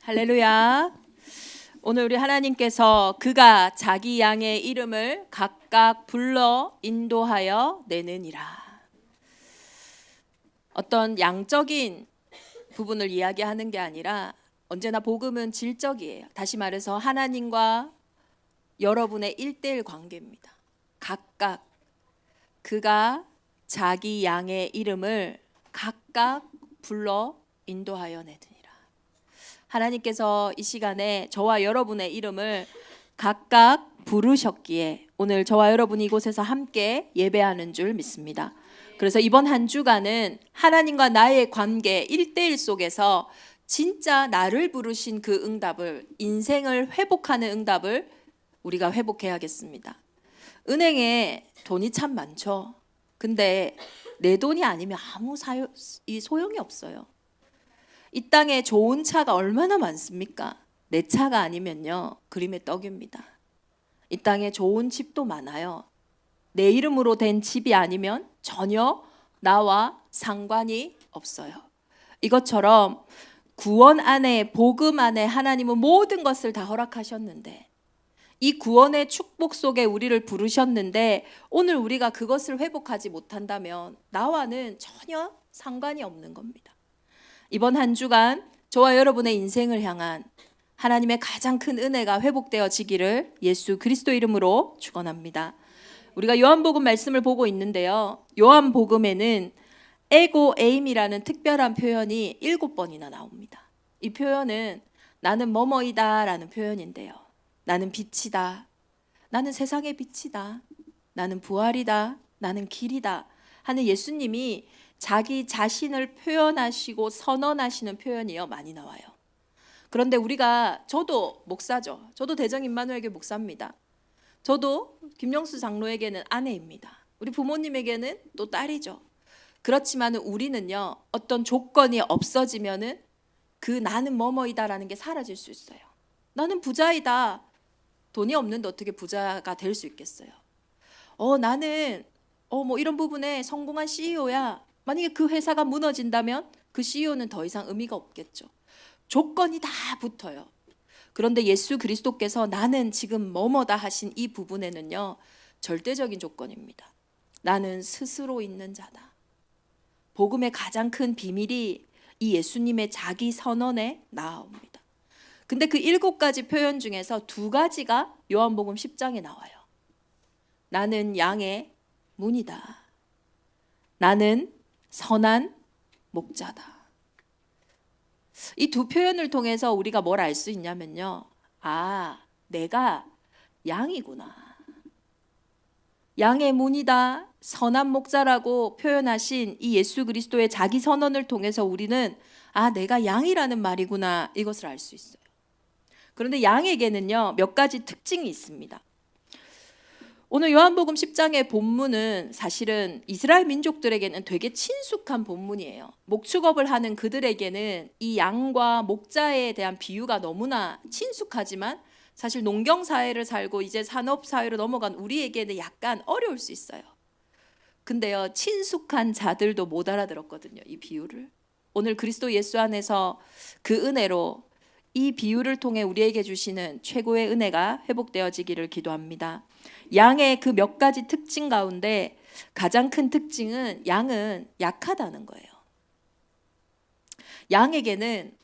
할렐루야. 오늘 우리 하나님께서 그가 자기 양의 이름을 각각 불러 인도하여 내느니라. 어떤 양적인 부분을 이야기하는 게 아니라 언제나 복음은 질적이에요. 다시 말해서 하나님과 여러분의 1:1 관계입니다. 각각 그가 자기 양의 이름을 각각 불러 인도하여 내느니라. 하나님께서 이 시간에 저와 여러분의 이름을 각각 부르셨기에 오늘 저와 여러분이 이곳에서 함께 예배하는 줄 믿습니다. 그래서 이번 한 주간은 하나님과 나의 관계 1:1 속에서 진짜 나를 부르신 그 응답을, 인생을 회복하는 응답을 우리가 회복해야겠습니다. 은행에 돈이 참 많죠. 근데 내 돈이 아니면 아무 소용이 없어요. 이 땅에 좋은 차가 얼마나 많습니까? 내 차가 아니면요, 그림의 떡입니다. 이 땅에 좋은 집도 많아요. 내 이름으로 된 집이 아니면 전혀 나와 상관이 없어요. 이것처럼 구원 안에, 복음 안에 하나님은 모든 것을 다 허락하셨는데, 이 구원의 축복 속에 우리를 부르셨는데 오늘 우리가 그것을 회복하지 못한다면 나와는 전혀 상관이 없는 겁니다. 이번 한 주간 저와 여러분의 인생을 향한 하나님의 가장 큰 은혜가 회복되어지기를 예수 그리스도 이름으로 축원합니다. 우리가 요한복음 말씀을 보고 있는데요, 요한복음에는 에고 에임이라는 특별한 표현이 7번이나 나옵니다. 이 표현은 나는 뭐뭐이다 라는 표현인데요, 나는 빛이다, 나는 세상의 빛이다, 나는 부활이다, 나는 길이다 하는 예수님이 자기 자신을 표현하시고 선언하시는 표현이요 많이 나와요. 그런데 저도 목사죠. 저도 대정 임마누엘교회 목사입니다. 저도 김영수 장로에게는 아내입니다. 우리 부모님에게는 또 딸이죠. 그렇지만 우리는요, 어떤 조건이 없어지면은 그 나는 뭐뭐이다라는 게 사라질 수 있어요. 나는 부자이다. 돈이 없는데 어떻게 부자가 될 수 있겠어요? 나는 뭐 이런 부분에 성공한 CEO야. 만약에 그 회사가 무너진다면 그 CEO는 더 이상 의미가 없겠죠. 조건이 다 붙어요. 그런데 예수 그리스도께서 나는 지금 뭐뭐다 하신 이 부분에는요, 절대적인 조건입니다. 나는 스스로 있는 자다. 복음의 가장 큰 비밀이 이 예수님의 자기 선언에 나옵니다. 근데 그 7가지 표현 중에서 2가지가 요한복음 10장에 나와요. 나는 양의 문이다. 나는 선한 목자다. 이 2 표현을 통해서 우리가 뭘 알 수 있냐면요, 내가 양이구나. 양의 문이다, 선한 목자라고 표현하신 이 예수 그리스도의 자기 선언을 통해서 우리는 내가 양이라는 말이구나, 이것을 알 수 있어요. 그런데 양에게는요, 몇 가지 특징이 있습니다. 오늘 요한복음 10장의 본문은 사실은 이스라엘 민족들에게는 되게 친숙한 본문이에요. 목축업을 하는 그들에게는 이 양과 목자에 대한 비유가 너무나 친숙하지만 사실 농경 사회를 살고 이제 산업 사회로 넘어간 우리에게는 약간 어려울 수 있어요. 근데요, 친숙한 자들도 못 알아들었거든요, 이 비유를. 오늘 그리스도 예수 안에서 그 은혜로 이 비유를 통해 우리에게 주시는 최고의 은혜가 회복되어지기를 기도합니다. 양의 그 몇 가지 특징 가운데 가장 큰 특징은 양은 약하다는 거예요. 양에게는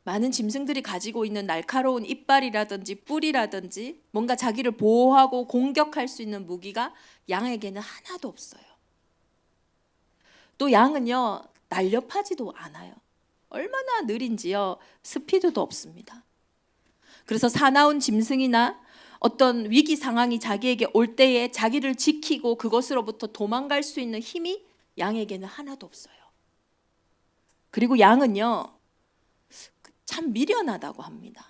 많은 짐승들이 가지고 있는 날카로운 이빨이라든지 뿔이라든지 뭔가 자기를 보호하고 공격할 수 있는 무기가 양에게는 하나도 없어요. 또 양은요, 날렵하지도 않아요. 얼마나 느린지요, 스피드도 없습니다. 그래서 사나운 짐승이나 어떤 위기 상황이 자기에게 올 때에 자기를 지키고 그것으로부터 도망갈 수 있는 힘이 양에게는 하나도 없어요. 그리고 양은요, 참 미련하다고 합니다.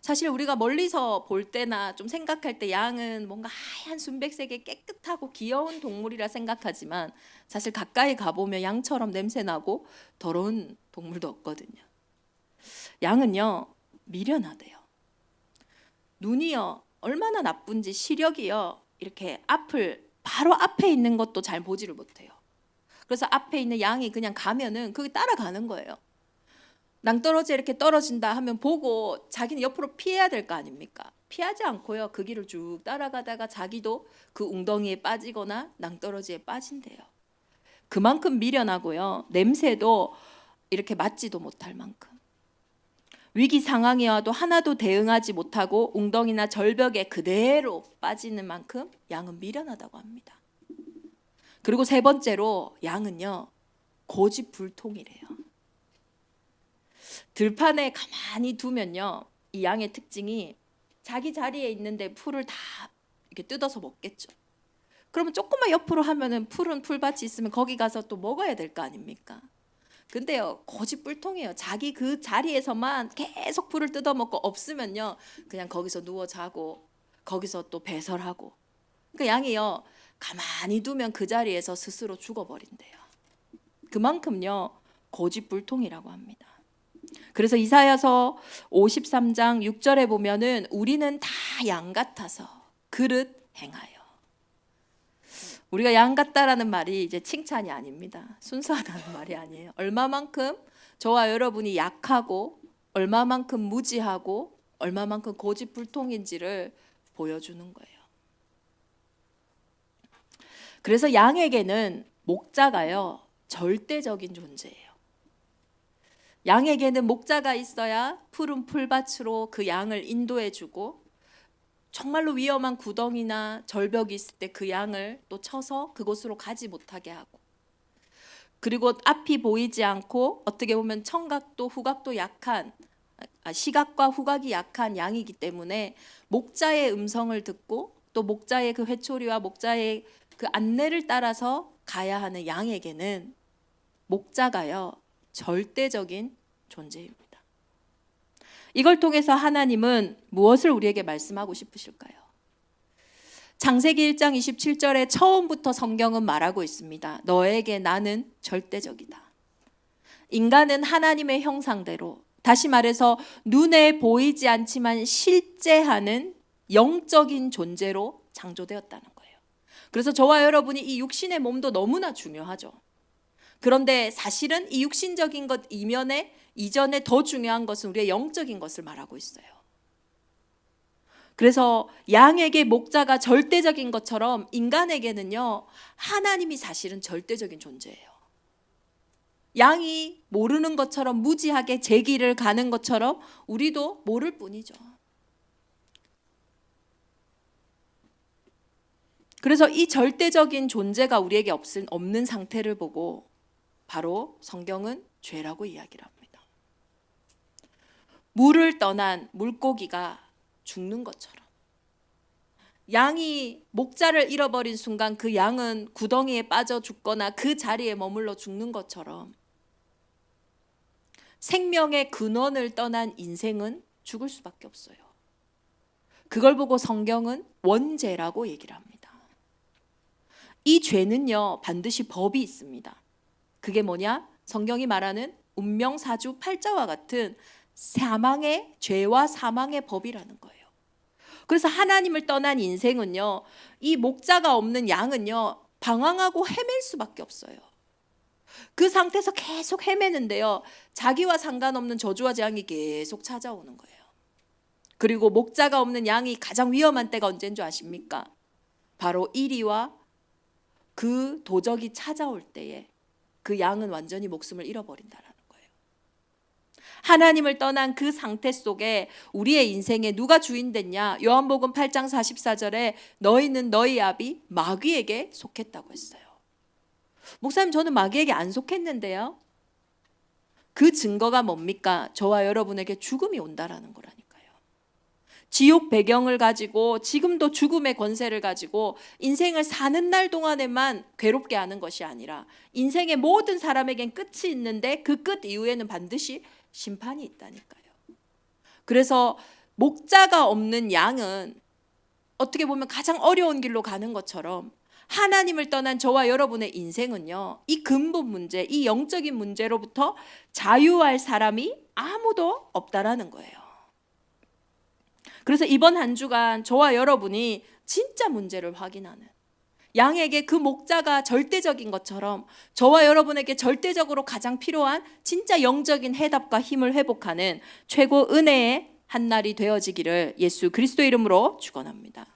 사실 우리가 멀리서 볼 때나 좀 생각할 때 양은 뭔가 하얀 순백색의 깨끗하고 귀여운 동물이라 생각하지만 사실 가까이 가보면 양처럼 냄새나고 더러운 동물도 없거든요. 양은요, 미련하대요. 눈이요, 얼마나 나쁜지 시력이요, 이렇게 바로 앞에 있는 것도 잘 보지를 못해요. 그래서 앞에 있는 양이 그냥 가면은 그게 따라가는 거예요. 낭떠러지에 이렇게 떨어진다 하면 보고 자기는 옆으로 피해야 될 거 아닙니까? 피하지 않고요. 그 길을 쭉 따라가다가 자기도 그 웅덩이에 빠지거나 낭떠러지에 빠진대요. 그만큼 미련하고요. 냄새도 이렇게 맡지도 못할 만큼. 위기 상황이 와도 하나도 대응하지 못하고 웅덩이나 절벽에 그대로 빠지는 만큼 양은 미련하다고 합니다. 그리고 세 번째로 양은요, 고집불통이래요. 들판에 가만히 두면요, 이 양의 특징이 자기 자리에 있는데 풀을 다 이렇게 뜯어서 먹겠죠. 그러면 조금만 옆으로 하면은 푸른 풀밭이 있으면 거기 가서 또 먹어야 될 거 아닙니까? 근데요, 고집불통이에요. 자기 그 자리에서만 계속 풀을 뜯어먹고 없으면요, 그냥 거기서 누워 자고 거기서 또 배설하고. 그 양이요, 가만히 두면 그 자리에서 스스로 죽어버린대요. 그만큼요, 고집불통이라고 합니다. 그래서 이사야서 53장 6절에 보면은 우리는 다 양 같아서 그릇 행하여. 우리가 양 같다라는 말이 이제 칭찬이 아닙니다. 순수하다는 말이 아니에요. 얼마만큼 저와 여러분이 약하고 얼마만큼 무지하고 얼마만큼 고집불통인지를 보여주는 거예요. 그래서 양에게는 목자가요, 절대적인 존재예요. 양에게는 목자가 있어야 푸른 풀밭으로 그 양을 인도해주고 정말로 위험한 구덩이나 절벽이 있을 때 그 양을 또 쳐서 그곳으로 가지 못하게 하고, 그리고 앞이 보이지 않고 어떻게 보면 청각도 후각도 약한, 시각과 후각이 약한 양이기 때문에 목자의 음성을 듣고 또 목자의 그 회초리와 목자의 그 안내를 따라서 가야 하는 양에게는 목자가요, 절대적인 존재입니다. 이걸 통해서 하나님은 무엇을 우리에게 말씀하고 싶으실까요? 창세기 1장 27절에 처음부터 성경은 말하고 있습니다. 너에게 나는 절대적이다. 인간은 하나님의 형상대로, 다시 말해서 눈에 보이지 않지만 실제하는 영적인 존재로 창조되었다는 거예요. 그래서 저와 여러분이 이 육신의 몸도 너무나 중요하죠. 그런데 사실은 이 육신적인 것 이전에 더 중요한 것은 우리의 영적인 것을 말하고 있어요. 그래서 양에게 목자가 절대적인 것처럼 인간에게는요, 하나님이 사실은 절대적인 존재예요. 양이 모르는 것처럼 무지하게 제 길을 가는 것처럼 우리도 모를 뿐이죠. 그래서 이 절대적인 존재가 우리에게 없는 상태를 보고 바로 성경은 죄라고 이야기를 합니다. 물을 떠난 물고기가 죽는 것처럼, 양이 목자를 잃어버린 순간 그 양은 구덩이에 빠져 죽거나 그 자리에 머물러 죽는 것처럼 생명의 근원을 떠난 인생은 죽을 수밖에 없어요. 그걸 보고 성경은 원죄라고 얘기를 합니다. 이 죄는요, 반드시 법이 있습니다. 그게 뭐냐? 성경이 말하는 운명사주 팔자와 같은 사망의 죄와 사망의 법이라는 거예요. 그래서 하나님을 떠난 인생은요, 이 목자가 없는 양은요, 방황하고 헤맬 수밖에 없어요. 그 상태에서 계속 헤매는데요, 자기와 상관없는 저주와 재앙이 계속 찾아오는 거예요. 그리고 목자가 없는 양이 가장 위험한 때가 언제인 줄 아십니까? 바로 이리와 그 도적이 찾아올 때에 그 양은 완전히 목숨을 잃어버린다라는 거예요. 하나님을 떠난 그 상태 속에 우리의 인생에 누가 주인 됐냐? 요한복음 8장 44절에 너희는 너희 아비 마귀에게 속했다고 했어요. 목사님, 저는 마귀에게 안 속했는데요. 그 증거가 뭡니까? 저와 여러분에게 죽음이 온다라는 거라니까요. 지옥 배경을 가지고 지금도 죽음의 권세를 가지고 인생을 사는 날 동안에만 괴롭게 하는 것이 아니라 인생의 모든 사람에겐 끝이 있는데 그 끝 이후에는 반드시 심판이 있다니까요. 그래서 목자가 없는 양은 어떻게 보면 가장 어려운 길로 가는 것처럼 하나님을 떠난 저와 여러분의 인생은요, 이 근본 문제, 이 영적인 문제로부터 자유할 사람이 아무도 없다라는 거예요. 그래서 이번 한 주간 저와 여러분이 진짜 문제를 확인하는, 양에게 그 목자가 절대적인 것처럼 저와 여러분에게 절대적으로 가장 필요한 진짜 영적인 해답과 힘을 회복하는 최고 은혜의 한날이 되어지기를 예수 그리스도 이름으로 축원합니다.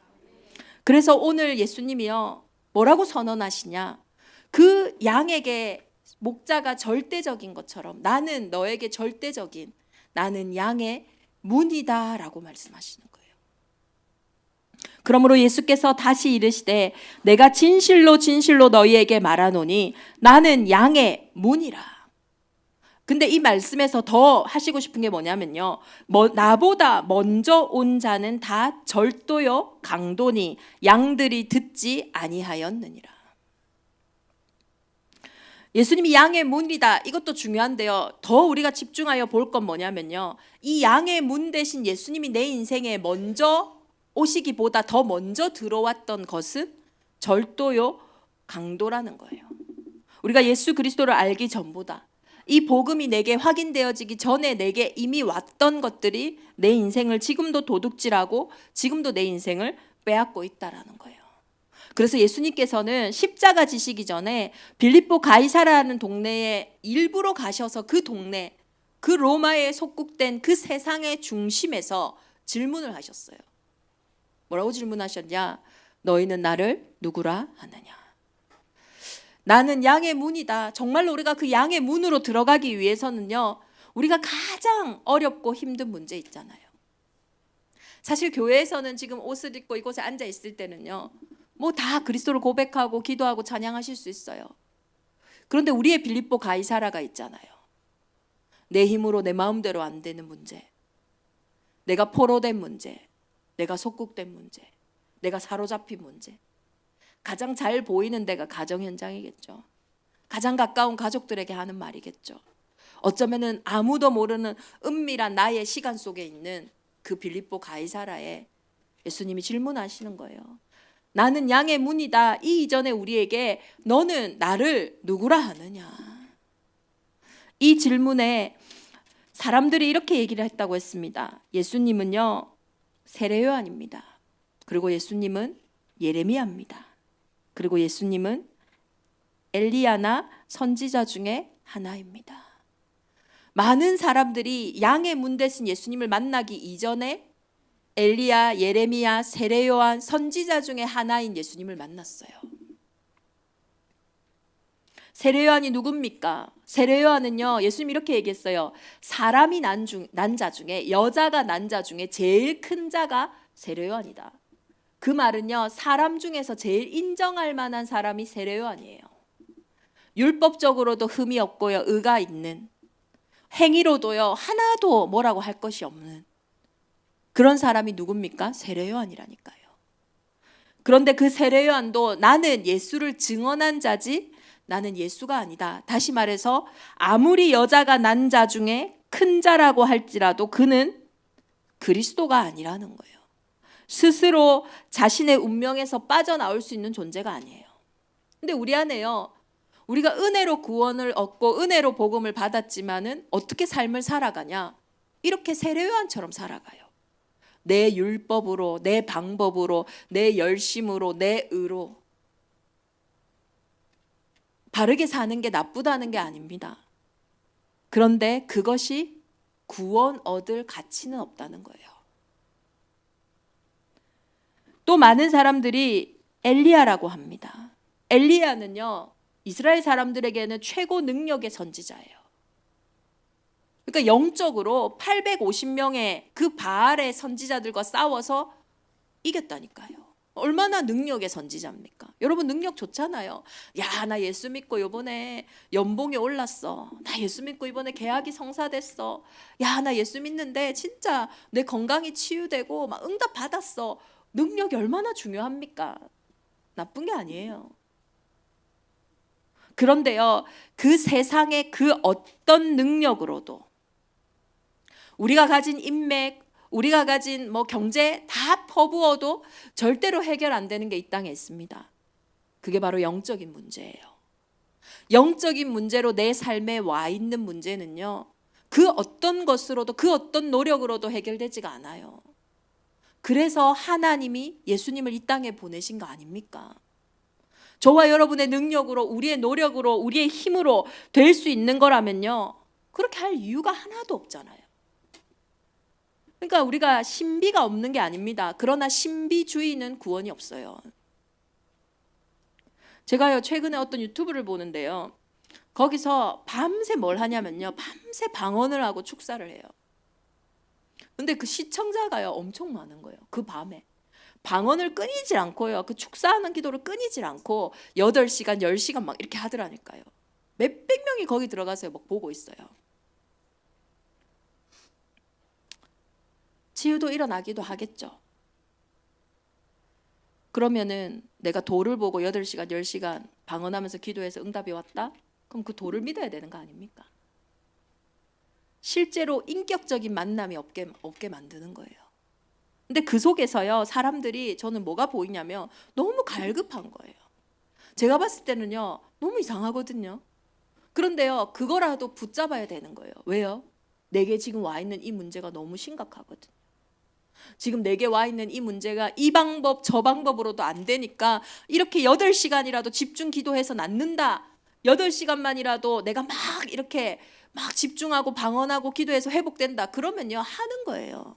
그래서 오늘 예수님이요 뭐라고 선언하시냐, 그 양에게 목자가 절대적인 것처럼 나는 너에게 절대적인, 나는 양의 문이다 라고 말씀하시는 거예요. 그러므로 예수께서 다시 이르시되 내가 진실로 진실로 너희에게 말하노니 나는 양의 문이라. 근데 이 말씀에서 더 하시고 싶은 게 뭐냐면요, 나보다 먼저 온 자는 다 절도요 강도니 양들이 듣지 아니하였느니라. 예수님이 양의 문이다, 이것도 중요한데요, 더 우리가 집중하여 볼 건 뭐냐면요, 이 양의 문 대신 예수님이 내 인생에 먼저 오시기보다 더 먼저 들어왔던 것은 절도요 강도라는 거예요. 우리가 예수 그리스도를 알기 전보다, 이 복음이 내게 확인되어지기 전에 내게 이미 왔던 것들이 내 인생을 지금도 도둑질하고 지금도 내 인생을 빼앗고 있다라는 거예요. 그래서 예수님께서는 십자가 지시기 전에 빌립보 가이사라는 동네에 일부러 가셔서 그 동네, 그 로마에 속국된 그 세상의 중심에서 질문을 하셨어요. 뭐라고 질문하셨냐? 너희는 나를 누구라 하느냐? 나는 양의 문이다. 정말로 우리가 그 양의 문으로 들어가기 위해서는요, 우리가 가장 어렵고 힘든 문제 있잖아요. 사실 교회에서는 지금 옷을 입고 이곳에 앉아 있을 때는요, 뭐 다 그리스도를 고백하고 기도하고 찬양하실 수 있어요. 그런데 우리의 빌립보 가이사라가 있잖아요. 내 힘으로 내 마음대로 안 되는 문제, 내가 포로된 문제, 내가 속국된 문제, 내가 사로잡힌 문제. 가장 잘 보이는 데가 가정 현장이겠죠. 가장 가까운 가족들에게 하는 말이겠죠. 어쩌면은 아무도 모르는 은밀한 나의 시간 속에 있는 그 빌립보 가이사라에 예수님이 질문하시는 거예요. 나는 양의 문이다. 이 이전에 우리에게 너는 나를 누구라 하느냐? 이 질문에 사람들이 이렇게 얘기를 했다고 했습니다. 예수님은요 세례 요한입니다. 그리고 예수님은 예레미야입니다. 그리고 예수님은 엘리야나 선지자 중에 하나입니다. 많은 사람들이 양의 문 대신 예수님을 만나기 이전에 엘리야, 예레미야, 세례 요한, 선지자 중에 하나인 예수님을 만났어요. 세례 요한이 누굽니까? 세례 요한은요, 예수님이 이렇게 얘기했어요. 사람이 난 자 중에, 여자가 난 자 중에 제일 큰 자가 세례 요한이다. 그 말은요, 사람 중에서 제일 인정할 만한 사람이 세례 요한이에요. 율법적으로도 흠이 없고요, 의가 있는, 행위로도요 하나도 뭐라고 할 것이 없는 그런 사람이 누굽니까? 세례 요한이라니까요. 그런데 그 세례 요한도 나는 예수를 증언한 자지 나는 예수가 아니다. 다시 말해서 아무리 여자가 난 자 중에 큰 자라고 할지라도 그는 그리스도가 아니라는 거예요. 스스로 자신의 운명에서 빠져나올 수 있는 존재가 아니에요. 근데 우리 안에요, 우리가 은혜로 구원을 얻고 은혜로 복음을 받았지만은 어떻게 삶을 살아가냐? 이렇게 세례 요한처럼 살아가요. 내 율법으로, 내 방법으로, 내 열심으로, 내 의로. 바르게 사는 게 나쁘다는 게 아닙니다. 그런데 그것이 구원 얻을 가치는 없다는 거예요. 또 많은 사람들이 엘리야라고 합니다. 엘리야는요, 이스라엘 사람들에게는 최고 능력의 선지자예요. 그러니까 영적으로 850명의 그 바알의 선지자들과 싸워서 이겼다니까요. 얼마나 능력의 선지자입니까? 여러분 능력 좋잖아요. 야, 나 예수 믿고 이번에 연봉이 올랐어. 나 예수 믿고 이번에 계약이 성사됐어. 야, 나 예수 믿는데 진짜 내 건강이 치유되고 막 응답 받았어. 능력이 얼마나 중요합니까? 나쁜 게 아니에요. 그런데요, 그 세상의 그 어떤 능력으로도 우리가 가진 인맥, 우리가 가진 경제 다 퍼부어도 절대로 해결 안 되는 게 이 땅에 있습니다. 그게 바로 영적인 문제예요. 영적인 문제로 내 삶에 와 있는 문제는요, 그 어떤 것으로도 그 어떤 노력으로도 해결되지가 않아요. 그래서 하나님이 예수님을 이 땅에 보내신 거 아닙니까? 저와 여러분의 능력으로, 우리의 노력으로, 우리의 힘으로 될 수 있는 거라면요, 그렇게 할 이유가 하나도 없잖아요. 그러니까 우리가 신비가 없는 게 아닙니다. 그러나 신비주의는 구원이 없어요. 제가요 최근에 어떤 유튜브를 보는데요, 거기서 밤새 뭘 하냐면요, 밤새 방언을 하고 축사를 해요. 근데 그 시청자가요 엄청 많은 거예요. 그 밤에 방언을 끊이질 않고요, 그 축사하는 기도를 끊이질 않고 8시간 10시간 막 이렇게 하더라니까요. 몇백 명이 거기 들어가서 막 보고 있어요. 치유도 일어나기도 하겠죠. 그러면은 내가 도를 보고 8시간 10시간 방언하면서 기도해서 응답이 왔다? 그럼 그 도를 믿어야 되는 거 아닙니까? 실제로 인격적인 만남이 없게 만드는 거예요. 근데 그 속에서요, 사람들이, 저는 뭐가 보이냐면 너무 갈급한 거예요. 제가 봤을 때는요, 너무 이상하거든요. 그런데요, 그거라도 붙잡아야 되는 거예요. 왜요? 내게 지금 와 있는 이 문제가 너무 심각하거든요. 지금 내게 와 있는 이 문제가 이 방법 저 방법으로도 안 되니까 이렇게 8시간이라도 집중 기도해서 낫는다, 8시간만이라도 내가 막 이렇게 막 집중하고 방언하고 기도해서 회복된다, 그러면요 하는 거예요.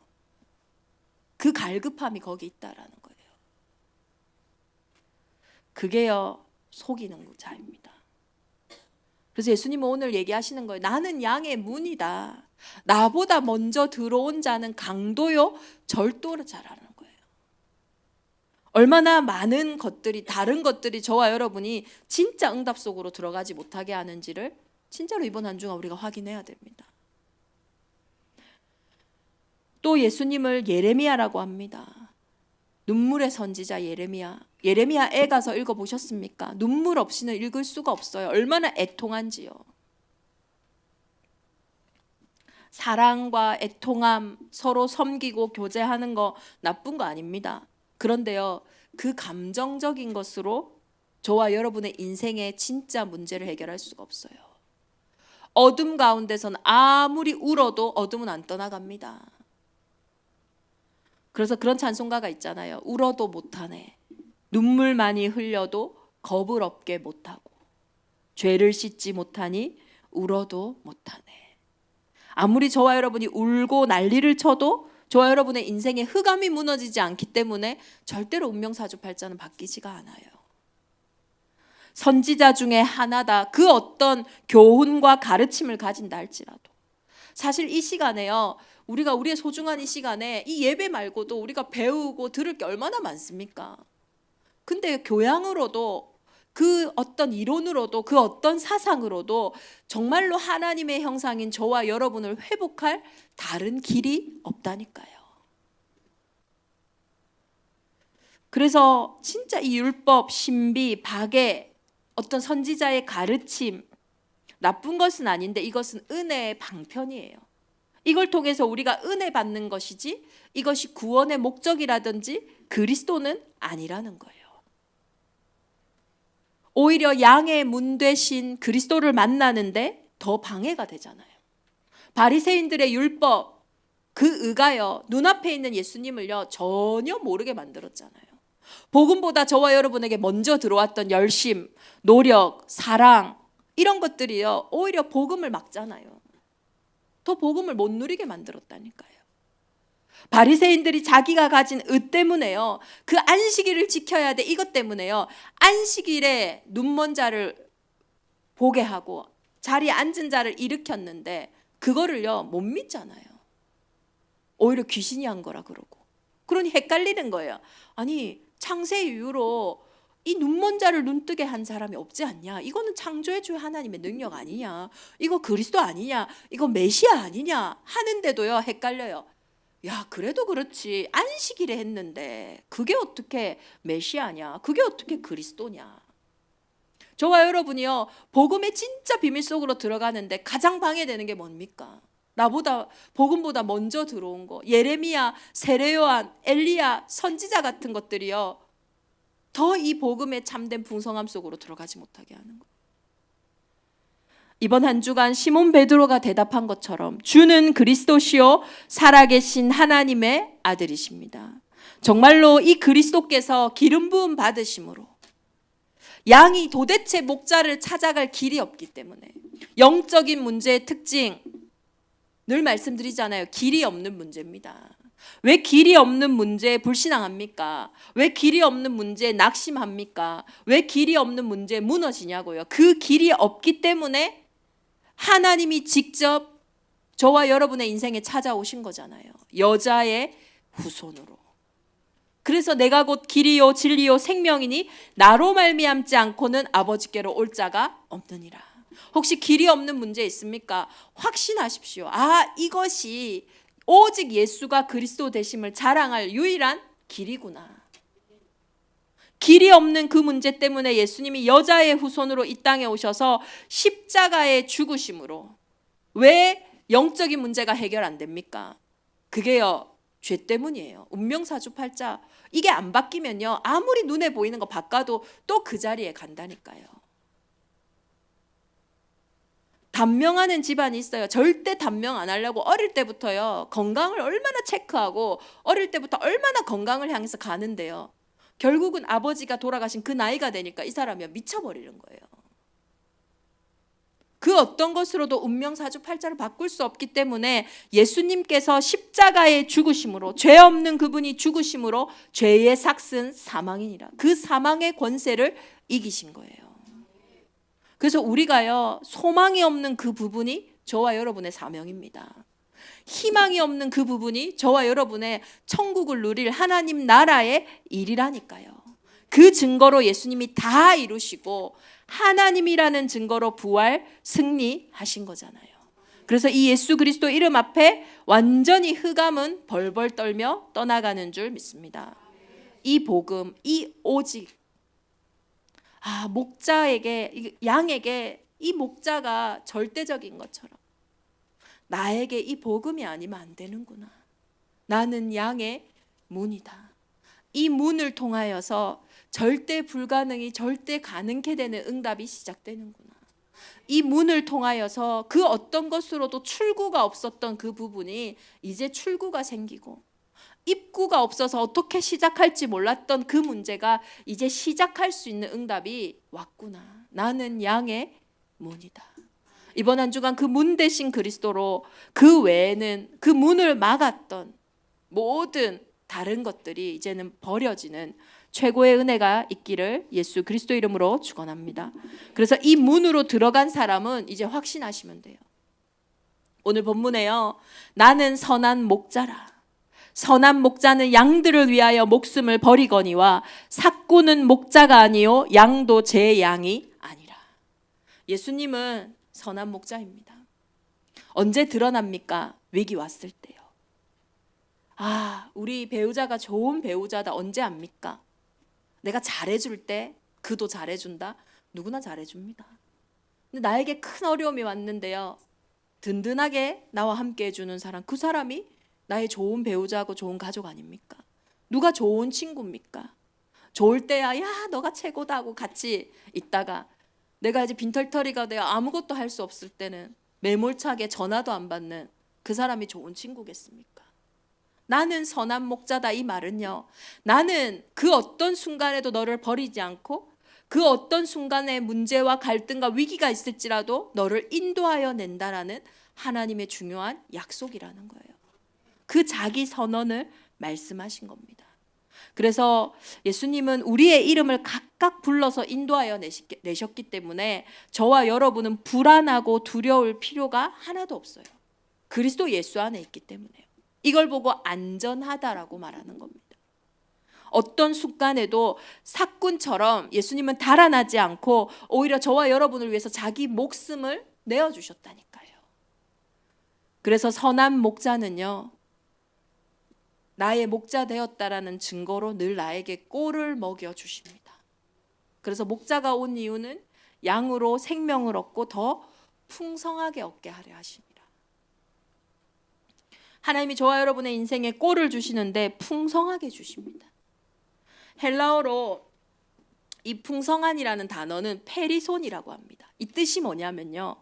그 갈급함이 거기 있다라는 거예요. 그게요 속이는 자입니다. 그래서 예수님은 오늘 얘기하시는 거예요. 나는 양의 문이다. 나보다 먼저 들어온 자는 강도요 절도를 잘하는 거예요. 얼마나 많은 것들이, 다른 것들이 저와 여러분이 진짜 응답 속으로 들어가지 못하게 하는지를 진짜로 이번 한 주간 우리가 확인해야 됩니다. 또 예수님을 예레미야라고 합니다. 눈물의 선지자 예레미야. 예레미야에 가서 읽어보셨습니까? 눈물 없이는 읽을 수가 없어요. 얼마나 애통한지요. 사랑과 애통함, 서로 섬기고 교제하는 거 나쁜 거 아닙니다. 그런데요, 그 감정적인 것으로 저와 여러분의 인생의 진짜 문제를 해결할 수가 없어요. 어둠 가운데서는 아무리 울어도 어둠은 안 떠나갑니다. 그래서 그런 찬송가가 있잖아요. 울어도 못하네. 눈물 많이 흘려도 겁을 없게 못하고, 죄를 씻지 못하니 울어도 못하네. 아무리 저와 여러분이 울고 난리를 쳐도 저와 여러분의 인생의 흑암이 무너지지 않기 때문에 절대로 운명사주팔자는 바뀌지가 않아요. 선지자 중에 하나다. 그 어떤 교훈과 가르침을 가진다 할지라도. 사실 이 시간에요, 우리가 우리의 소중한 이 시간에 이 예배 말고도 우리가 배우고 들을 게 얼마나 많습니까? 근데 교양으로도, 그 어떤 이론으로도, 그 어떤 사상으로도 정말로 하나님의 형상인 저와 여러분을 회복할 다른 길이 없다니까요. 그래서 진짜 이 율법, 신비, 박애, 어떤 선지자의 가르침, 나쁜 것은 아닌데 이것은 은혜의 방편이에요. 이걸 통해서 우리가 은혜 받는 것이지 이것이 구원의 목적이라든지 그리스도는 아니라는 거예요. 오히려 양의 문 되신 그리스도를 만나는데 더 방해가 되잖아요. 바리새인들의 율법, 그 의가요, 눈앞에 있는 예수님을요 전혀 모르게 만들었잖아요. 복음보다 저와 여러분에게 먼저 들어왔던 열심, 노력, 사랑, 이런 것들이요 오히려 복음을 막잖아요. 더 복음을 못 누리게 만들었다니까요. 바리새인들이 자기가 가진 의 때문에요, 그 안식일을 지켜야 돼 이것 때문에요, 안식일에 눈먼 자를 보게 하고 자리에 앉은 자를 일으켰는데 그거를요 못 믿잖아요. 오히려 귀신이 한 거라 그러고. 그러니 헷갈리는 거예요. 아니 창세 이후로 이 눈먼 자를 눈뜨게 한 사람이 없지 않냐? 이거는 창조의 주 하나님의 능력 아니냐? 이거 그리스도 아니냐? 이거 메시아 아니냐? 하는데도요 헷갈려요. 야, 그래도 그렇지, 안식일에 했는데 그게 어떻게 메시아냐? 그게 어떻게 그리스도냐? 저와 여러분이요 복음의 진짜 비밀 속으로 들어가는데 가장 방해되는 게 뭡니까? 나보다, 복음보다 먼저 들어온 거, 예레미야, 세례요한, 엘리야, 선지자 같은 것들이요 더 이 복음의 참된 풍성함 속으로 들어가지 못하게 하는 거예요. 이번 한 주간 시몬 베드로가 대답한 것처럼 주는 그리스도시요 살아계신 하나님의 아들이십니다. 정말로 이 그리스도께서 기름 부음 받으심으로 양이 도대체 목자를 찾아갈 길이 없기 때문에. 영적인 문제의 특징 늘 말씀드리잖아요. 길이 없는 문제입니다. 왜 길이 없는 문제에 불신앙합니까? 왜 길이 없는 문제에 낙심합니까? 왜 길이 없는 문제에 무너지냐고요. 그 길이 없기 때문에 하나님이 직접 저와 여러분의 인생에 찾아오신 거잖아요. 여자의 후손으로. 그래서 내가 곧 길이요 진리요 생명이니 나로 말미암지 않고는 아버지께로 올 자가 없느니라. 혹시 길이 없는 문제 있습니까? 확신하십시오. 아, 이것이 오직 예수가 그리스도 되심을 자랑할 유일한 길이구나. 길이 없는 그 문제 때문에 예수님이 여자의 후손으로 이 땅에 오셔서 십자가의 죽으심으로. 왜 영적인 문제가 해결 안 됩니까? 그게요, 죄 때문이에요. 운명사주팔자. 이게 안 바뀌면요, 아무리 눈에 보이는 거 바꿔도 또 그 자리에 간다니까요. 단명하는 집안이 있어요. 절대 단명 안 하려고 어릴 때부터요, 건강을 얼마나 체크하고 어릴 때부터 얼마나 건강을 향해서 가는데요, 결국은 아버지가 돌아가신 그 나이가 되니까 이 사람이 미쳐버리는 거예요. 그 어떤 것으로도 운명사주팔자를 바꿀 수 없기 때문에 예수님께서 십자가의 죽으심으로, 죄 없는 그분이 죽으심으로 죄의 삭은 사망이니라. 그 사망의 권세를 이기신 거예요. 그래서 우리가요, 소망이 없는 그 부분이 저와 여러분의 사명입니다. 희망이 없는 그 부분이 저와 여러분의 천국을 누릴 하나님 나라의 일이라니까요. 그 증거로 예수님이 다 이루시고 하나님이라는 증거로 부활 승리하신 거잖아요. 그래서 이 예수 그리스도 이름 앞에 완전히 흑암은 벌벌 떨며 떠나가는 줄 믿습니다. 이 복음, 이 오직, 목자에게, 양에게 이 목자가 절대적인 것처럼 나에게 이 복음이 아니면 안 되는구나. 나는 양의 문이다. 이 문을 통하여서 절대 불가능이 절대 가능케 되는 응답이 시작되는구나. 이 문을 통하여서 그 어떤 것으로도 출구가 없었던 그 부분이 이제 출구가 생기고, 입구가 없어서 어떻게 시작할지 몰랐던 그 문제가 이제 시작할 수 있는 응답이 왔구나. 나는 양의 문이다. 이번 한 주간 그 문 대신 그리스도로, 그 외에는 그 문을 막았던 모든 다른 것들이 이제는 버려지는 최고의 은혜가 있기를 예수 그리스도 이름으로 축원합니다. 그래서 이 문으로 들어간 사람은 이제 확신하시면 돼요. 오늘 본문에요, 나는 선한 목자라. 선한 목자는 양들을 위하여 목숨을 버리거니와 삭고는 목자가 아니요 양도 제 양이 아니라. 예수님은 선한 목자입니다. 언제 드러납니까? 위기 왔을 때요. 우리 배우자가 좋은 배우자다 언제 압니까? 내가 잘해줄 때 그도 잘해준다. 누구나 잘해줍니다. 근데 나에게 큰 어려움이 왔는데요, 든든하게 나와 함께 해주는 사람, 그 사람이 나의 좋은 배우자고 좋은 가족 아닙니까? 누가 좋은 친구입니까? 좋을 때야 야 너가 최고다 하고 같이 있다가 내가 이제 빈털터리가 내가 아무것도 할 수 없을 때는 매몰차게 전화도 안 받는 그 사람이 좋은 친구겠습니까? 나는 선한 목자다, 이 말은요, 나는 그 어떤 순간에도 너를 버리지 않고 그 어떤 순간에 문제와 갈등과 위기가 있을지라도 너를 인도하여 낸다라는 하나님의 중요한 약속이라는 거예요. 그 자기 선언을 말씀하신 겁니다. 그래서 예수님은 우리의 이름을 각각 불러서 인도하여 내셨기 때문에 저와 여러분은 불안하고 두려울 필요가 하나도 없어요. 그리스도 예수 안에 있기 때문에요. 이걸 보고 안전하다라고 말하는 겁니다. 어떤 순간에도 삭군처럼 예수님은 달아나지 않고 오히려 저와 여러분을 위해서 자기 목숨을 내어주셨다니까요. 그래서 선한 목자는요, 나의 목자 되었다라는 증거로 늘 나에게 꼴을 먹여주십니다. 그래서 목자가 온 이유는 양으로 생명을 얻고 더 풍성하게 얻게 하려 하십니다. 하나님이 저와 여러분의 인생에 꼴을 주시는데 풍성하게 주십니다. 헬라어로 이 풍성한이라는 단어는 페리손이라고 합니다. 이 뜻이 뭐냐면요,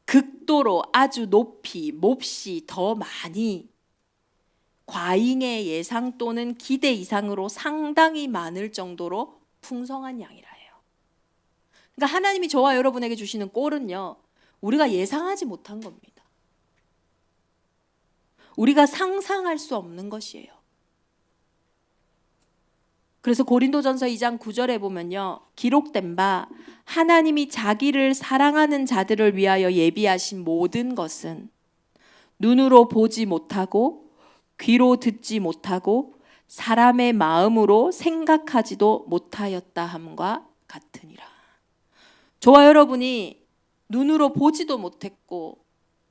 극도로, 아주 높이, 몹시, 더 많이, 과잉의 예상 또는 기대 이상으로 상당히 많을 정도로 풍성한 양이라 해요. 그러니까 하나님이 저와 여러분에게 주시는 꼴은요, 우리가 예상하지 못한 겁니다. 우리가 상상할 수 없는 것이에요. 그래서 고린도전서 2장 9절에 보면요, 기록된 바 하나님이 자기를 사랑하는 자들을 위하여 예비하신 모든 것은 눈으로 보지 못하고 귀로 듣지 못하고 사람의 마음으로 생각하지도 못하였다 함과 같으니라. 저와 여러분이 눈으로 보지도 못했고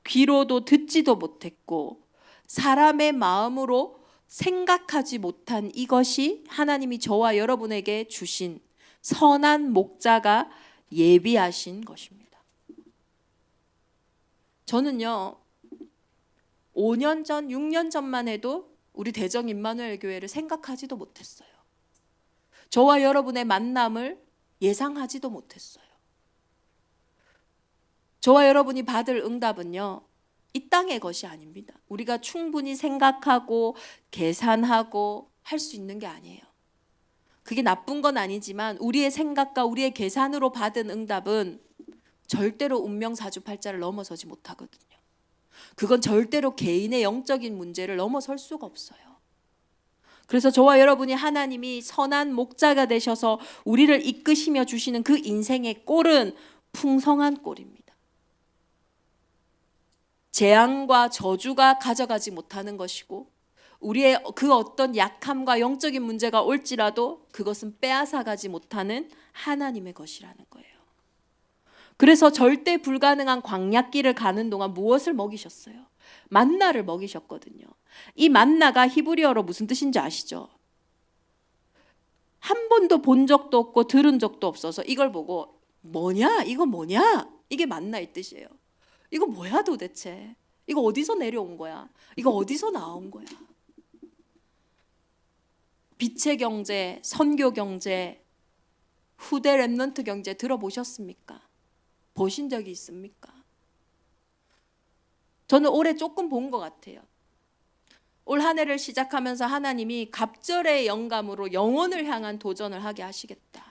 귀로도 듣지도 못했고 사람의 마음으로 생각하지 못한 이것이 하나님이 저와 여러분에게 주신 선한 목자가 예비하신 것입니다. 저는요, 5년 전, 6년 전만 해도 우리 대정 임마누엘 교회를 생각하지도 못했어요. 저와 여러분의 만남을 예상하지도 못했어요. 저와 여러분이 받을 응답은요, 이 땅의 것이 아닙니다. 우리가 충분히 생각하고 계산하고 할 수 있는 게 아니에요. 그게 나쁜 건 아니지만 우리의 생각과 우리의 계산으로 받은 응답은 절대로 운명사주팔자를 넘어서지 못하거든요. 그건 절대로 개인의 영적인 문제를 넘어설 수가 없어요. 그래서 저와 여러분이 하나님이 선한 목자가 되셔서 우리를 이끄시며 주시는 그 인생의 꼴은 풍성한 꼴입니다. 재앙과 저주가 가져가지 못하는 것이고 우리의 그 어떤 약함과 영적인 문제가 올지라도 그것은 빼앗아가지 못하는 하나님의 것이라는 거예요. 그래서 절대 불가능한 광야길을 가는 동안 무엇을 먹이셨어요? 만나를 먹이셨거든요. 이 만나가 히브리어로 무슨 뜻인지 아시죠? 한 번도 본 적도 없고 들은 적도 없어서 이걸 보고 뭐냐? 이거 뭐냐? 이게 만나의 뜻이에요. 이거 뭐야 도대체? 이거 어디서 내려온 거야? 이거 어디서 나온 거야? 빛의 경제, 선교 경제, 후대 렘넌트 경제 들어보셨습니까? 보신 적이 있습니까? 저는 올해 조금 본 것 같아요. 올 한 해를 시작하면서 하나님이 갑절의 영감으로 영혼을 향한 도전을 하게 하시겠다.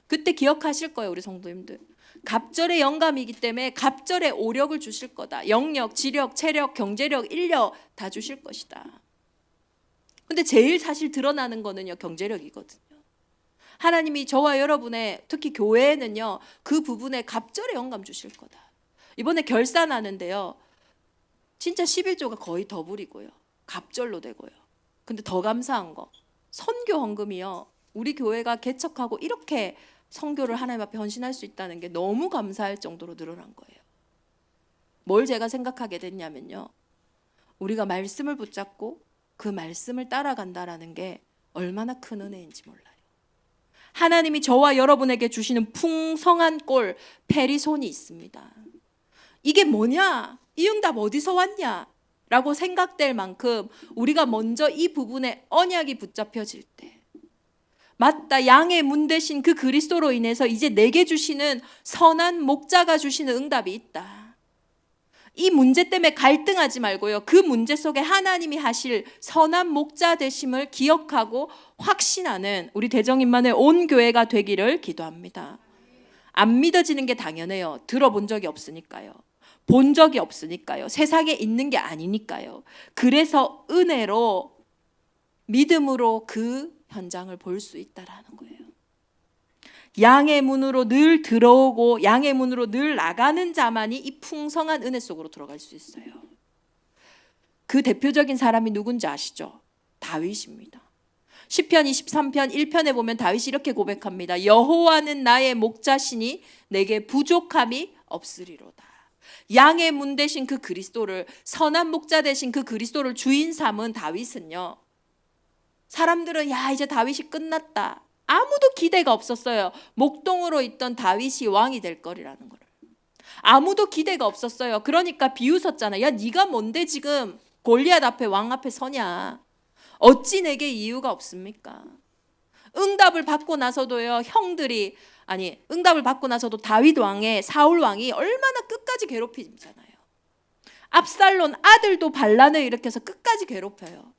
그때 기억하실 거예요, 우리 성도님들. 갑절의 영감이기 때문에 갑절의 오력을 주실 거다. 영력, 지력, 체력, 경제력, 인력 다 주실 것이다. 근데 제일 사실 드러나는 거는요, 경제력이거든요. 하나님이 저와 여러분의 특히 교회에는요, 그 부분에 갑절의 영감 주실 거다. 이번에 결산하는데요, 진짜 11조가 거의 더블이고요. 갑절로 되고요. 근데 더 감사한 거, 선교 헌금이요, 우리 교회가 개척하고 이렇게 선교를 하나님 앞에 헌신할 수 있다는 게 너무 감사할 정도로 늘어난 거예요. 뭘 제가 생각하게 됐냐면요, 우리가 말씀을 붙잡고 그 말씀을 따라간다라는 게 얼마나 큰 은혜인지 몰라요. 하나님이 저와 여러분에게 주시는 풍성한 꼴, 페리손이 있습니다. 이게 뭐냐? 이 응답 어디서 왔냐? 라고 생각될 만큼 우리가 먼저 이 부분에 언약이 붙잡혀질 때, 맞다, 양의 문 대신 그 그리스도로 인해서 이제 내게 주시는 선한 목자가 주시는 응답이 있다. 이 문제 때문에 갈등하지 말고요, 그 문제 속에 하나님이 하실 선한 목자 되심을 기억하고 확신하는 우리 대정임만의 온 교회가 되기를 기도합니다. 안 믿어지는 게 당연해요. 들어본 적이 없으니까요. 본 적이 없으니까요. 세상에 있는 게 아니니까요. 그래서 은혜로, 믿음으로 그 현장을 볼 수 있다라는 거예요. 양의 문으로 늘 들어오고 양의 문으로 늘 나가는 자만이 이 풍성한 은혜 속으로 들어갈 수 있어요. 그 대표적인 사람이 누군지 아시죠? 다윗입니다. 시편 23편 1편에 보면 다윗이 이렇게 고백합니다. 여호와는 나의 목자시니 내게 부족함이 없으리로다. 양의 문 대신 그 그리스도를, 선한 목자 대신 그 그리스도를 주인 삼은 다윗은요, 사람들은 야, 이제 다윗이 끝났다, 아무도 기대가 없었어요. 목동으로 있던 다윗이 왕이 될 거리라는 거를 아무도 기대가 없었어요. 그러니까 비웃었잖아요. 야, 네가 뭔데 지금 골리앗 앞에, 왕 앞에 서냐? 어찌 내게 이유가 없습니까? 응답을 받고 나서도요, 형들이, 아니 응답을 받고 나서도 다윗 왕의, 사울 왕이 얼마나 끝까지 괴롭히잖아요. 압살론 아들도 반란을 일으켜서 끝까지 괴롭혀요.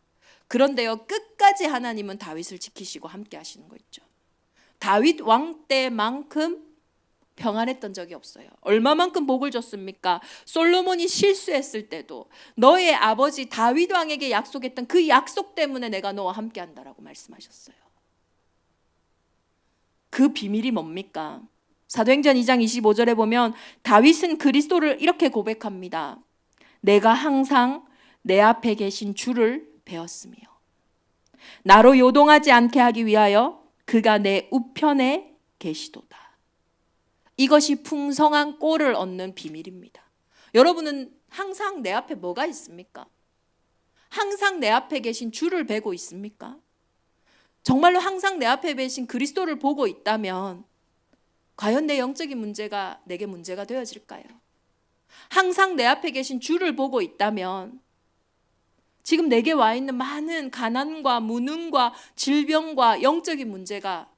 그런데요, 끝까지 하나님은 다윗을 지키시고 함께 하시는 거 있죠. 다윗 왕 때만큼 평안했던 적이 없어요. 얼마만큼 복을 줬습니까? 솔로몬이 실수했을 때도 너의 아버지 다윗 왕에게 약속했던 그 약속 때문에 내가 너와 함께 한다라고 말씀하셨어요. 그 비밀이 뭡니까? 사도행전 2장 25절에 보면 다윗은 그리스도를 이렇게 고백합니다. 내가 항상 내 앞에 계신 주를 배웠으며 나로 요동하지 않게 하기 위하여 그가 내 우편에 계시도다. 이것이 풍성한 꼴을 얻는 비밀입니다. 여러분은 항상 내 앞에 뭐가 있습니까? 항상 내 앞에 계신 주를 뵈고 있습니까? 정말로 항상 내 앞에 계신 그리스도를 보고 있다면 과연 내 영적인 문제가 내게 문제가 되어질까요? 항상 내 앞에 계신 주를 보고 있다면 지금 내게 와 있는 많은 가난과 무능과 질병과 영적인 문제가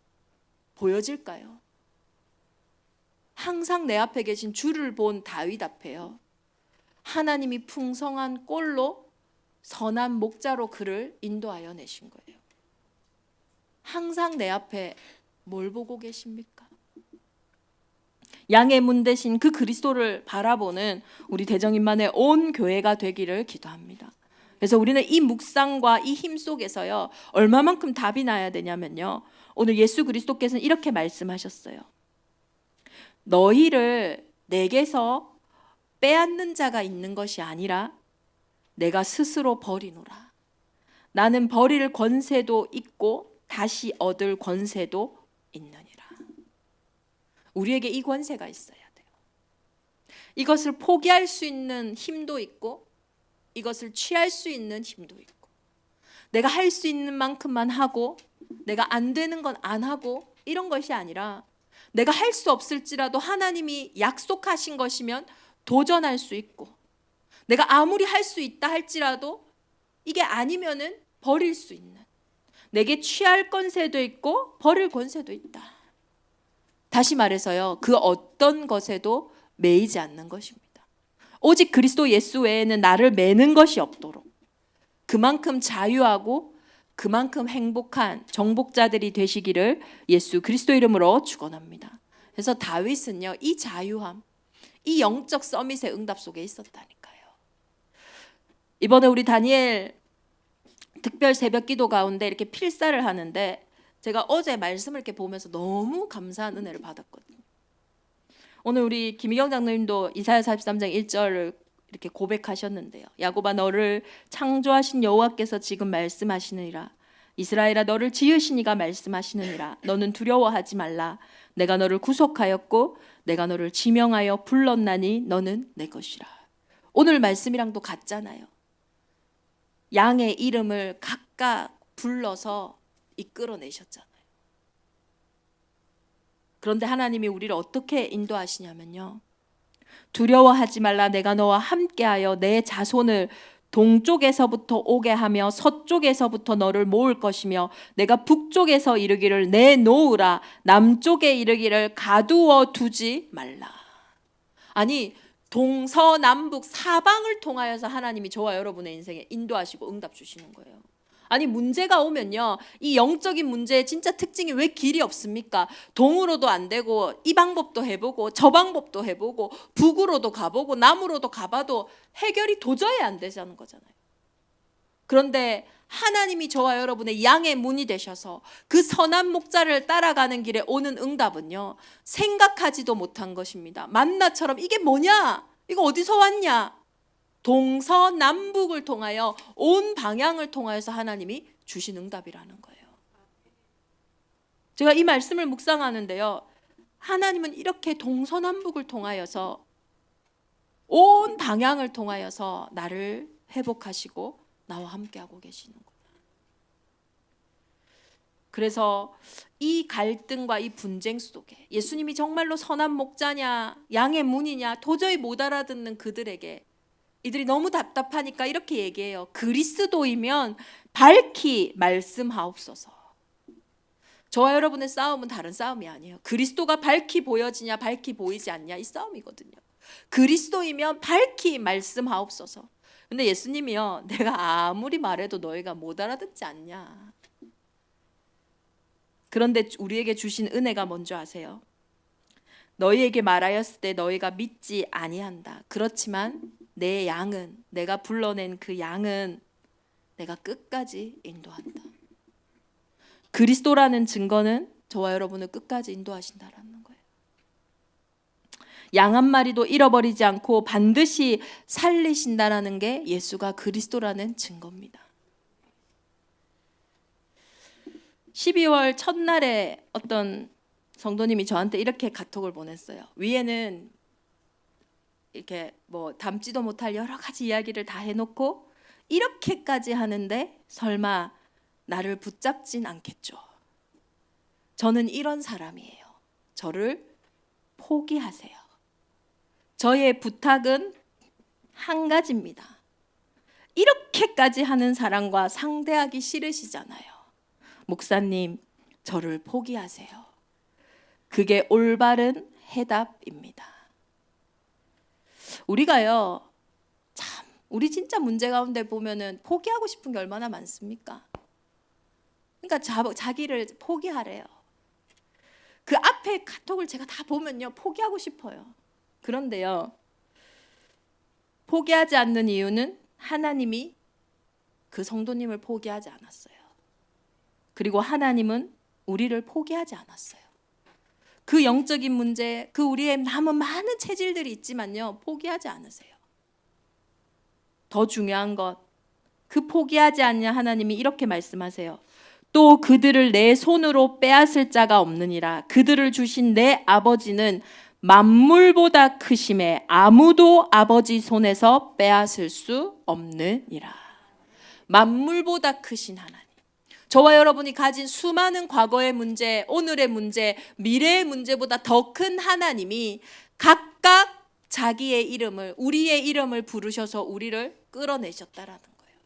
보여질까요? 항상 내 앞에 계신 주를 본 다윗 앞에요, 하나님이 풍성한 꼴로 선한 목자로 그를 인도하여 내신 거예요. 항상 내 앞에 뭘 보고 계십니까? 양의 문 대신 그 그리스도를 바라보는 우리 대정인만의 온 교회가 되기를 기도합니다. 그래서 우리는 이 묵상과 이 힘 속에서요, 얼마만큼 답이 나야 되냐면요, 오늘 예수 그리스도께서는 이렇게 말씀하셨어요. 너희를 내게서 빼앗는 자가 있는 것이 아니라 내가 스스로 버리노라. 나는 버릴 권세도 있고 다시 얻을 권세도 있느니라. 우리에게 이 권세가 있어야 돼요. 이것을 포기할 수 있는 힘도 있고 이것을 취할 수 있는 힘도 있고, 내가 할 수 있는 만큼만 하고 내가 안 되는 건 안 하고 이런 것이 아니라, 내가 할 수 없을지라도 하나님이 약속하신 것이면 도전할 수 있고, 내가 아무리 할 수 있다 할지라도 이게 아니면은 버릴 수 있는, 내게 취할 권세도 있고 버릴 권세도 있다. 다시 말해서요, 그 어떤 것에도 매이지 않는 것입니다. 오직 그리스도 예수 외에는 나를 매는 것이 없도록, 그만큼 자유하고 그만큼 행복한 정복자들이 되시기를 예수 그리스도 이름으로 축원합니다. 그래서 다윗은요, 이 자유함, 이 영적 서밋의 응답 속에 있었다니까요. 이번에 우리 다니엘 특별 새벽 기도 가운데 이렇게 필사를 하는데, 제가 어제 말씀을 이렇게 보면서 너무 감사한 은혜를 받았거든요. 오늘 우리 김희경 장로님도 이사야 43장 1절을 이렇게 고백하셨는데요. 야곱아, 너를 창조하신 여호와께서 지금 말씀하시느니라. 이스라엘아, 너를 지으신 이가 말씀하시느니라. 너는 두려워하지 말라. 내가 너를 구속하였고 내가 너를 지명하여 불렀나니 너는 내 것이라. 오늘 말씀이랑도 같잖아요. 양의 이름을 각각 불러서 이끌어내셨잖아요. 그런데 하나님이 우리를 어떻게 인도하시냐면요, 두려워하지 말라. 내가 너와 함께하여 내 자손을 동쪽에서부터 오게 하며 서쪽에서부터 너를 모을 것이며, 내가 북쪽에서 이르기를 내놓으라. 남쪽에 이르기를 가두어 두지 말라. 아니, 동서남북 사방을 통하여서 하나님이 저와 여러분의 인생에 인도하시고 응답 주시는 거예요. 아니, 문제가 오면요, 이 영적인 문제의 진짜 특징이 왜 길이 없습니까? 동으로도 안 되고 이 방법도 해보고 저 방법도 해보고 북으로도 가보고 남으로도 가봐도 해결이 도저히 안 되자는 거잖아요. 그런데 하나님이 저와 여러분의 양의 문이 되셔서 그 선한 목자를 따라가는 길에 오는 응답은요, 생각하지도 못한 것입니다. 만나처럼 이게 뭐냐? 이거 어디서 왔냐? 동서남북을 통하여 온 방향을 통하여서 하나님이 주신 응답이라는 거예요. 제가 이 말씀을 묵상하는데요, 하나님은 이렇게 동서남북을 통하여서 온 방향을 통하여서 나를 회복하시고 나와 함께하고 계시는 거예요. 그래서 이 갈등과 이 분쟁 속에 예수님이 정말로 선한 목자냐 양의 문이냐 도저히 못 알아듣는 그들에게, 이들이 너무 답답하니까 이렇게 얘기해요. 그리스도이면 밝히 말씀하옵소서. 저와 여러분의 싸움은 다른 싸움이 아니에요. 그리스도가 밝히 보여지냐 밝히 보이지 않냐, 이 싸움이거든요. 그리스도이면 밝히 말씀하옵소서. 근데 예수님이요, 내가 아무리 말해도 너희가 못 알아듣지 않냐. 그런데 우리에게 주신 은혜가 뭔지 아세요? 너희에게 말하였을 때 너희가 믿지 아니한다. 그렇지만 내 양은, 내가 불러낸 그 양은 내가 끝까지 인도한다. 그리스도라는 증거는 저와 여러분을 끝까지 인도하신다라는 거예요. 양 한 마리도 잃어버리지 않고 반드시 살리신다라는 게 예수가 그리스도라는 증거입니다. 12월 첫날에 어떤 성도님이 저한테 이렇게 카톡을 보냈어요. 위에는 이렇게 뭐 담지도 못할 여러 가지 이야기를 다 해놓고 이렇게까지 하는데 설마 나를 붙잡진 않겠죠. 저는 이런 사람이에요. 저를 포기하세요. 저의 부탁은 한 가지입니다. 이렇게까지 하는 사람과 상대하기 싫으시잖아요. 목사님, 저를 포기하세요. 그게 올바른 해답입니다. 우리가요, 참, 우리 진짜 문제 가운데 보면은 포기하고 싶은 게 얼마나 많습니까? 그러니까 자기를 포기하래요. 그 앞에 카톡을 제가 다 보면요, 포기하고 싶어요. 그런데요, 포기하지 않는 이유는 하나님이 그 성도님을 포기하지 않았어요. 그리고 하나님은 우리를 포기하지 않았어요. 그 영적인 문제, 그 우리의 남은 많은 체질들이 있지만요, 포기하지 않으세요. 더 중요한 것, 그 포기하지 않냐 하나님이 이렇게 말씀하세요. 또 그들을 내 손으로 빼앗을 자가 없느니라. 그들을 주신 내 아버지는 만물보다 크심에 아무도 아버지 손에서 빼앗을 수 없느니라. 만물보다 크신 하나님. 저와 여러분이 가진 수많은 과거의 문제, 오늘의 문제, 미래의 문제보다 더 큰 하나님이 각각 자기의 이름을, 우리의 이름을 부르셔서 우리를 끌어내셨다라는 거예요.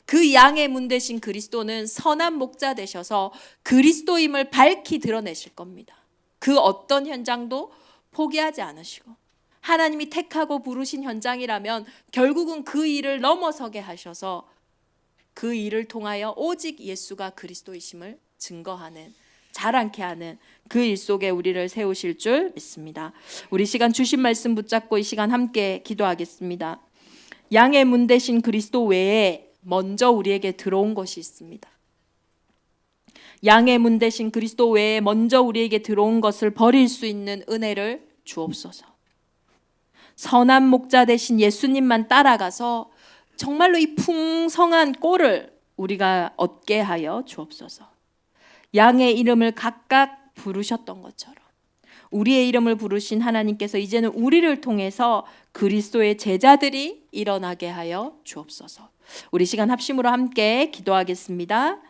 그 양의 문 대신 그리스도는 선한 목자 되셔서 그리스도임을 밝히 드러내실 겁니다. 그 어떤 현장도 포기하지 않으시고, 하나님이 택하고 부르신 현장이라면 결국은 그 일을 넘어서게 하셔서 그 일을 통하여 오직 예수가 그리스도이심을 증거하는, 자랑케 하는 그 일 속에 우리를 세우실 줄 믿습니다. 우리 시간 주신 말씀 붙잡고 이 시간 함께 기도하겠습니다. 양의 문 대신 그리스도 외에 먼저 우리에게 들어온 것이 있습니다. 양의 문 대신 그리스도 외에 먼저 우리에게 들어온 것을 버릴 수 있는 은혜를 주옵소서. 선한 목자 대신 예수님만 따라가서 정말로 이 풍성한 꼴을 우리가 얻게 하여 주옵소서. 양의 이름을 각각 부르셨던 것처럼 우리의 이름을 부르신 하나님께서 이제는 우리를 통해서 그리스도의 제자들이 일어나게 하여 주옵소서. 우리 시간 합심으로 함께 기도하겠습니다.